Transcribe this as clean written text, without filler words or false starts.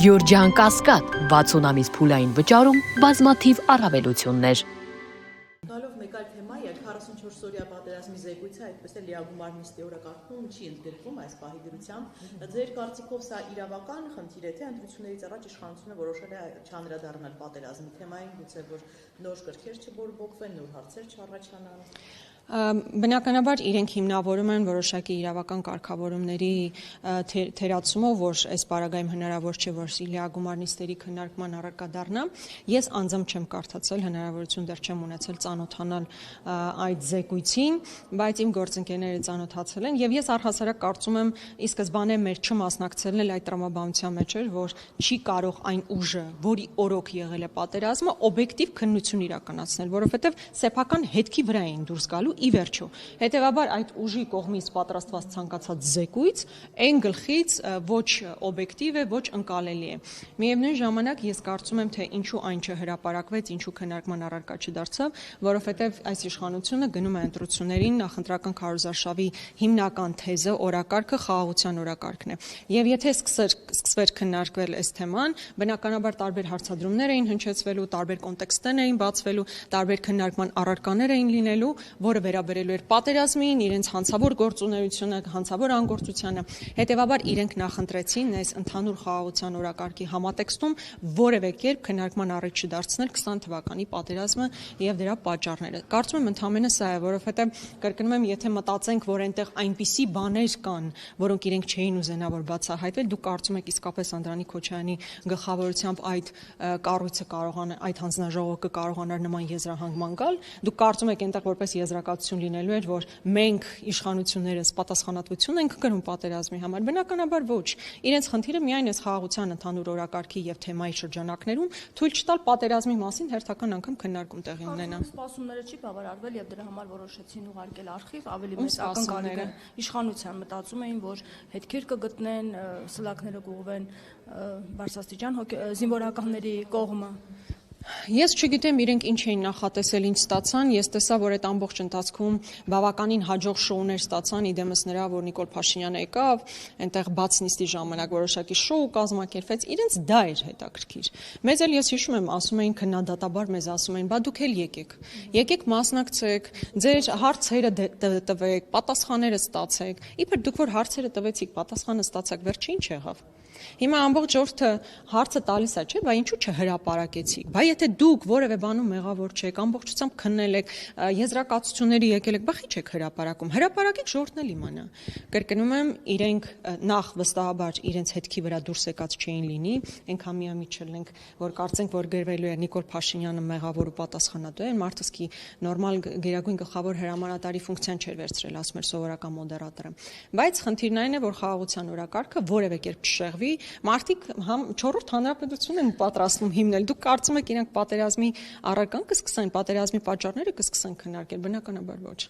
Գյորջյան Կասկադ 60 ամիս փուլային վճարում բազմաթիվ առավելություններ։ Գալով մեկ այլ թեմայի, այդ 44-օրյա պատերազմի զեկույցը, այդպես էլ լիագումար նիստի օրակարգում չի ընդգրկվում այս պահի դրությամբ։ Ձեր կարծիքով սա իրավական խնդիր է, թե ընտրություններից առաջ իշխանությունը որոշել է չանդրադառնալ պատերազմի թեմային, գուցե որ նոր կրքեր չբորբոքվեն, նոր հարցեր չառաջանան։ Բնականաբար իրենք հիմնավորում են որոշակի իրավական կարգավորումների թերացումով, որ այս պարագայում հնարավոր չէ, որ լիագումար նիստերի քննարկման առարկա դառնա։ Ես անձամբ չեմ կարդացել, հնարավորություն դեռ չեմ ունեցել ծանոթանալ այդ զեկույցին, բայց իմ գործընկերները ծանոթացել են, եւ ես առհասարակ կարծում եմ ի սկզբանե մեր չմասնակցելն էլ այդ տրամաբանության մեջ էր, որ չի կարող այն ուժը, որի օրոք եղել է պատերազմը, օբյեկտիվ քննություն իրականացնել, որովհետեւ սեփական հետքի վրա էին դուրս գալու ի վերջո։ Հետևաբար այդ ուժի կողմից պատրաստված ցանկացած զեկույց այն գլխից ոչ օբյեկտիվ է, ոչ ընկալելի է։ Միևնույն ժամանակ ես կարծում եմ, թե ինչու այն չհրապարակվեց, ինչու քննարկման առարկա չդարձավ, որովհետև այս իշխանությունը գնում է ընտրություններին, նախընտրական քարոզարշավի հիմնական թեզը, օրակարգը խաղաղության օրակարգն է։ Եվ եթե սկսվեր քննարկվել այս թեման, բնականաբար տարբեր հարցադրումներ էին հնչեցվելու, տարբեր կոնտեքստներ էին բացվելու, տարբեր քննարկման առարկաներ էին լինելու, որը վերաբերելու էր պատերազմին, իրենց հանցավոր գործունեությունը, հանցավոր անգործությանը։ Հետևաբար իրենք նախընտրեցին այս ընդհանուր խաղաղության օրակարգի համատեքստում որևէ կերպ քննարկման առիթ չդարձնել 20 թվականի պատերազմը եւ դրա պատճառները։ Կարծում եմ ընդհանրապես սա է, որովհետեւ կրկնում եմ, եթե մտածենք, որ այնտեղ այնպիսի բաներ կան, որոնք իրենք չէին ուզենա որ բացահայտվել, դուք կարծում եք իսկապես Անդրանիկ Քոչարյանի գլխավորությամբ այդ կառույցը այդ հանձնաժողովը կկարողանար նման եզրահանգման գալ, դուք կարծում եք այնտեղ որպես եզրակացություն լինելու էր, որ մենք իշխանություններս պատասխանատվություն ենք կրում պատերազմի համար, բնականաբար ոչ։ Իրենց խնդիրը միայն այս խաղաղության ընդհանուր օրակարգի եւ թեմայի շրջանակներում թույլ չտալ պատերազմի մասին հերթական անգամ քննարկում տեղի ունենա։ Սպասումները չի բավարարվել եւ դրա համար որոշեցին ուղարկել արխիվ, ավելի մեծ ակնկալիք են իշխանության, մտածում էին, որ հետքեր կգտնեն, սլաքները կուղվեն բարձրաստիճան զինվորականների կողմը։ Ես չգիտեմ իրենք ինչ էին նախատեսել, ինչ ստացան, ես տեսա, որ այդ ամբողջ ընթացքում բավականին հաջող շոուներ ստացան, իդեմս նրա, որ Նիկոլ Փաշինյանը եկավ, այնտեղ բաց նիստի ժամանակ որոշակի շոու կազմակերպվեց, իրենց դա էր հետաքրքիր։ Մեզ էլ ես հիշում եմ, ասում էին քննադատաբար մեզ ասում էին, բա դուք էլ եկեք մասնակցեք, ձեր հարցերը տվեք, պատասխանները ստացեք։ Իբր դուք որ հարցերը տվեցիք, պատասխանը ստացաք, վերջը ինչ եղավ։ Հիմա ամբողջ ժողովուրդը հարցը տալիս է, չէ՞, բա ինչու չհրապարակեցիք։ Բա եթե դուք որևէ բանում մեղավոր չեք, ամբողջությամբ քննել եք, եզրակացությունների եկել եք, բա ի՞նչ եք հրապարակում։ Հրապարակեք ժողովուրդն էլ իմանա։ Կրկնում եմ, իրենք նախ վստահաբար իրենց հետքի վրա դուրս եկած չէին լինի, այնքան միամիտ չլինենք, որ կարծենք, որ գրվելու է Նիկոլ Փաշինյանը մեղավոր ու պատասխանատու է, մարդսկի նորմալ գերագույն գլխավոր հրամանատարի ֆունկցիան չէր վերցրել, ասում էր սովորական մոդերատորը։ Բայց խնդիրն այն է, որ խաղաղության օրակարգը որևէ կերպ չշեղվի, մարդիկ չորրորդ հանրապետություն են պատրաստվում հիմնել։ Դուք կարծում եք իրանք պատերազմի առարկան կսկսեն, պատերազմի պատճառները կսկսեն քննարկել, բնականաբար ոչ։